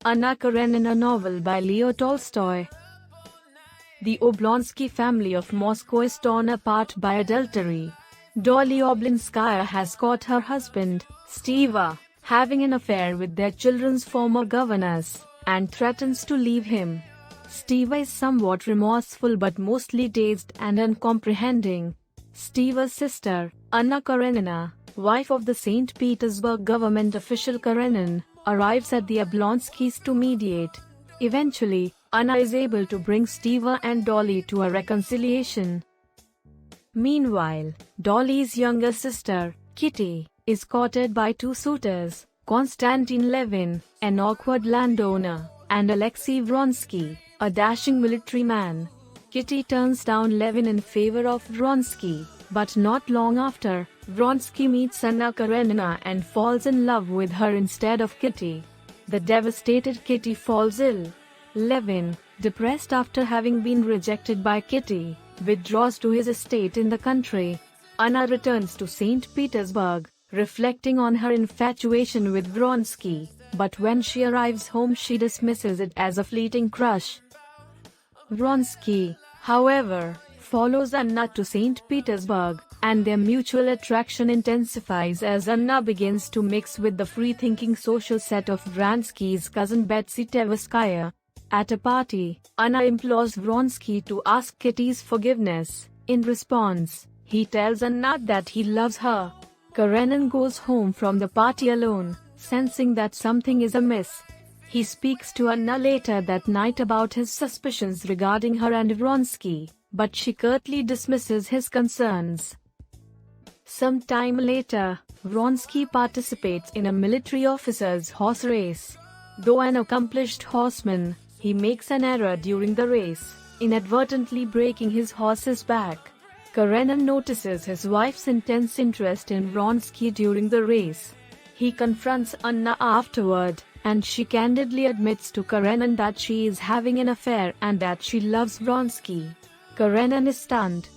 Anna Karenina novel by Leo Tolstoy. The Oblonsky family of Moscow is torn apart by adultery. Dolly Oblinskaya has caught her husband, Steva, having an affair with their children's former governess, and threatens to leave him. Steva is somewhat remorseful but mostly dazed and uncomprehending. Steva's sister, Anna Karenina, wife of the St. Petersburg government official Karenin, arrives at the Oblonskys to mediate. Eventually, Anna is able to bring Steva and Dolly to a reconciliation. Meanwhile, Dolly's younger sister, Kitty, is courted by two suitors, Konstantin Levin, an awkward landowner, and Alexei Vronsky, a dashing military man. Kitty turns down Levin in favor of Vronsky, but not long after, Vronsky meets Anna Karenina and falls in love with her instead of Kitty. The devastated Kitty falls ill. Levin, depressed after having been rejected by Kitty, withdraws to his estate in the country. Anna returns to St. Petersburg, reflecting on her infatuation with Vronsky, but when she arrives home she dismisses it as a fleeting crush. Vronsky, however, follows Anna to St. Petersburg, and their mutual attraction intensifies as Anna begins to mix with the free-thinking social set of Vronsky's cousin Betsy Tverskaya. At a party, Anna implores Vronsky to ask Kitty's forgiveness. In response, he tells Anna that he loves her. Karenin goes home from the party alone, sensing that something is amiss. He speaks to Anna later that night about his suspicions regarding her and Vronsky, but she curtly dismisses his concerns. Some time later, Vronsky participates in a military officer's horse race. Though an accomplished horseman, he makes an error during the race, inadvertently breaking his horse's back. Karenin notices his wife's intense interest in Vronsky during the race. He confronts Anna afterward, and she candidly admits to Karenin that she is having an affair and that she loves Vronsky. Karenin is stunned.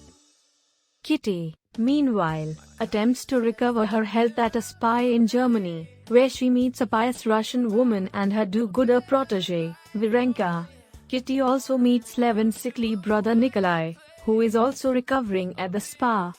Kitty, meanwhile, attempts to recover her health at a spa in Germany, where she meets a pious Russian woman and her do-gooder protégé, Virenka. Kitty also meets Levin's sickly brother Nikolai, who is also recovering at the spa.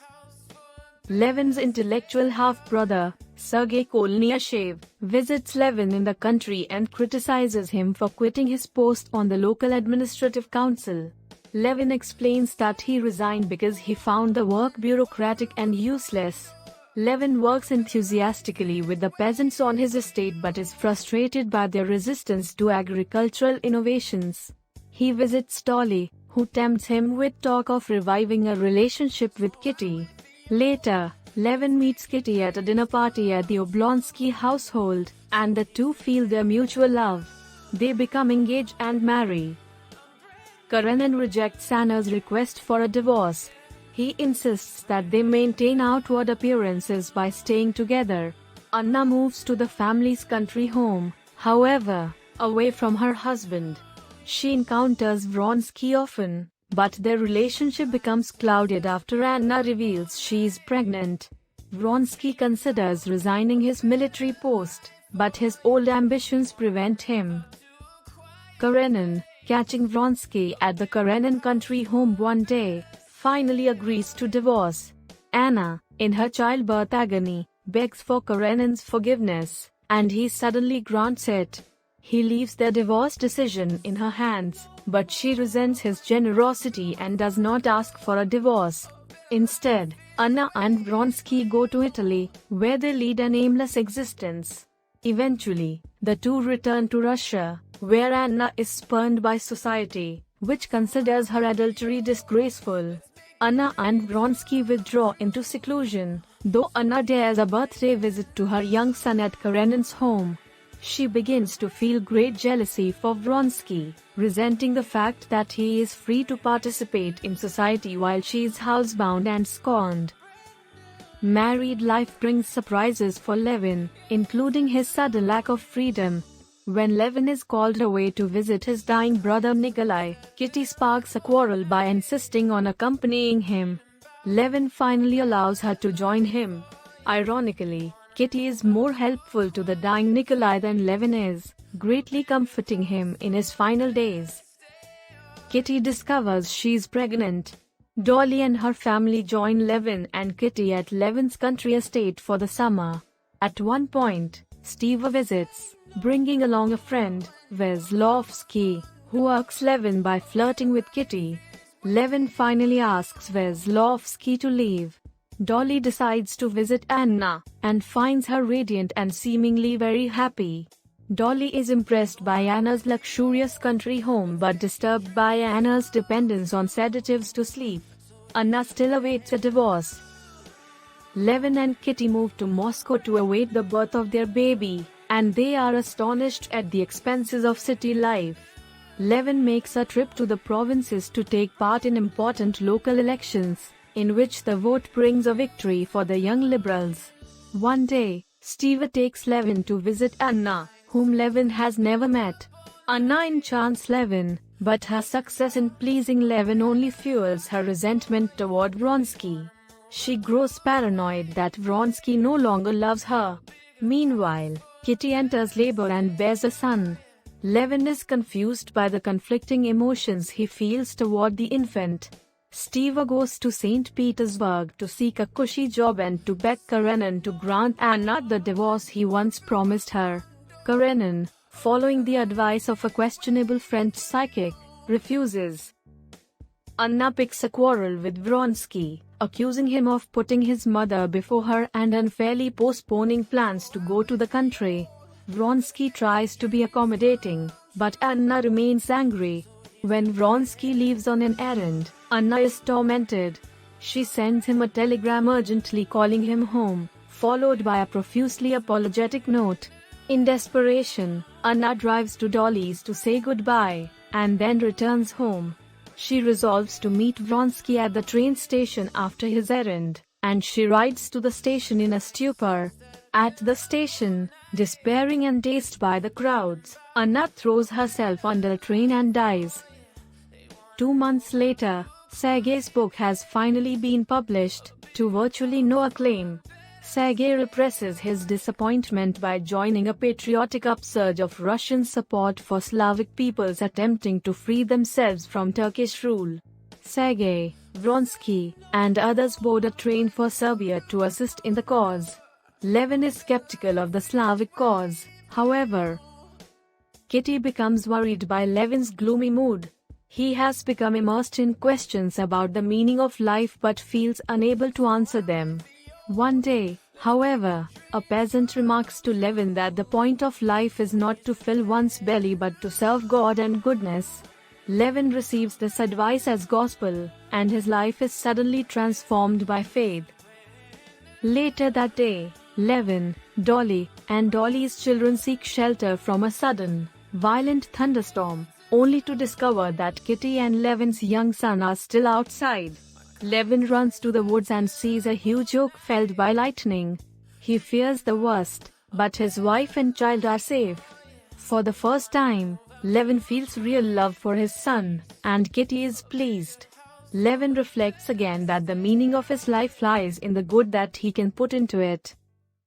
Levin's intellectual half-brother, Sergei Kolniashev, visits Levin in the country and criticizes him for quitting his post on the local administrative council. Levin explains that he resigned because he found the work bureaucratic and useless. Levin works enthusiastically with the peasants on his estate but is frustrated by their resistance to agricultural innovations. He visits Dolly, who tempts him with talk of reviving a relationship with Kitty. Later, Levin meets Kitty at a dinner party at the Oblonsky household, and the two feel their mutual love. They become engaged and marry. Karenin rejects Anna's request for a divorce. He insists that they maintain outward appearances by staying together. Anna moves to the family's country home, however, away from her husband. She encounters Vronsky often, but their relationship becomes clouded after Anna reveals she is pregnant. Vronsky considers resigning his military post, but his old ambitions prevent him. Karenin, catching Vronsky at the Karenin country home one day, finally agrees to divorce. Anna, in her childbirth agony, begs for Karenin's forgiveness, and he suddenly grants it. He leaves the divorce decision in her hands, but she resents his generosity and does not ask for a divorce. Instead, Anna and Vronsky go to Italy, where they lead an aimless existence. Eventually, the two return to Russia, where Anna is spurned by society, which considers her adultery disgraceful. Anna and Vronsky withdraw into seclusion, though Anna dares a birthday visit to her young son at Karenin's home. She begins to feel great jealousy for Vronsky, resenting the fact that he is free to participate in society while she is housebound and scorned. Married life brings surprises for Levin, including his sudden lack of freedom. When Levin is called away to visit his dying brother Nikolai, Kitty sparks a quarrel by insisting on accompanying him. Levin finally allows her to join him. Ironically, Kitty is more helpful to the dying Nikolai than Levin is, greatly comforting him in his final days. Kitty discovers she's pregnant. Dolly and her family join Levin and Kitty at Levin's country estate for the summer. At one point, Steve visits, bringing along a friend, Veslovsky, who irks Levin by flirting with Kitty. Levin finally asks Veslovsky to leave. Dolly decides to visit Anna, and finds her radiant and seemingly very happy. Dolly is impressed by Anna's luxurious country home but disturbed by Anna's dependence on sedatives to sleep. Anna still awaits a divorce. Levin and Kitty move to Moscow to await the birth of their baby, and they are astonished at the expenses of city life. Levin makes a trip to the provinces to take part in important local elections, in which the vote brings a victory for the young liberals. One day, Steve takes Levin to visit Anna, whom Levin has never met. Anna enchants Levin, but her success in pleasing Levin only fuels her resentment toward Vronsky. She grows paranoid that Vronsky no longer loves her. Meanwhile, Kitty enters labor and bears a son. Levin is confused by the conflicting emotions he feels toward the infant. Steve goes to St. Petersburg to seek a cushy job and to beg Karenina to grant Anna the divorce he once promised her. Karenina, following the advice of a questionable French psychic, refuses. Anna picks a quarrel with Vronsky, accusing him of putting his mother before her and unfairly postponing plans to go to the country. Vronsky tries to be accommodating, but Anna remains angry. When Vronsky leaves on an errand, Anna is tormented. She sends him a telegram urgently calling him home, followed by a profusely apologetic note. In desperation, Anna drives to Dolly's to say goodbye, and then returns home. She resolves to meet Vronsky at the train station after his errand, and she rides to the station in a stupor. At the station, despairing and dazed by the crowds, Anna throws herself under a train and dies. 2 months later, Sergei's book has finally been published, to virtually no acclaim. Sergei represses his disappointment by joining a patriotic upsurge of Russian support for Slavic peoples attempting to free themselves from Turkish rule. Sergei, Vronsky, and others board a train for Serbia to assist in the cause. Levin is skeptical of the Slavic cause, however. Kitty becomes worried by Levin's gloomy mood. He has become immersed in questions about the meaning of life but feels unable to answer them. One day, however, a peasant remarks to Levin that the point of life is not to fill one's belly but to serve God and goodness. Levin receives this advice as gospel, and his life is suddenly transformed by faith. Later that day, Levin, Dolly, and Dolly's children seek shelter from a sudden, violent thunderstorm, only to discover that Kitty and Levin's young son are still outside. Levin runs to the woods and sees a huge oak felled by lightning. He fears the worst, but his wife and child are safe. For the first time, Levin feels real love for his son, and Kitty is pleased. Levin reflects again that the meaning of his life lies in the good that he can put into it.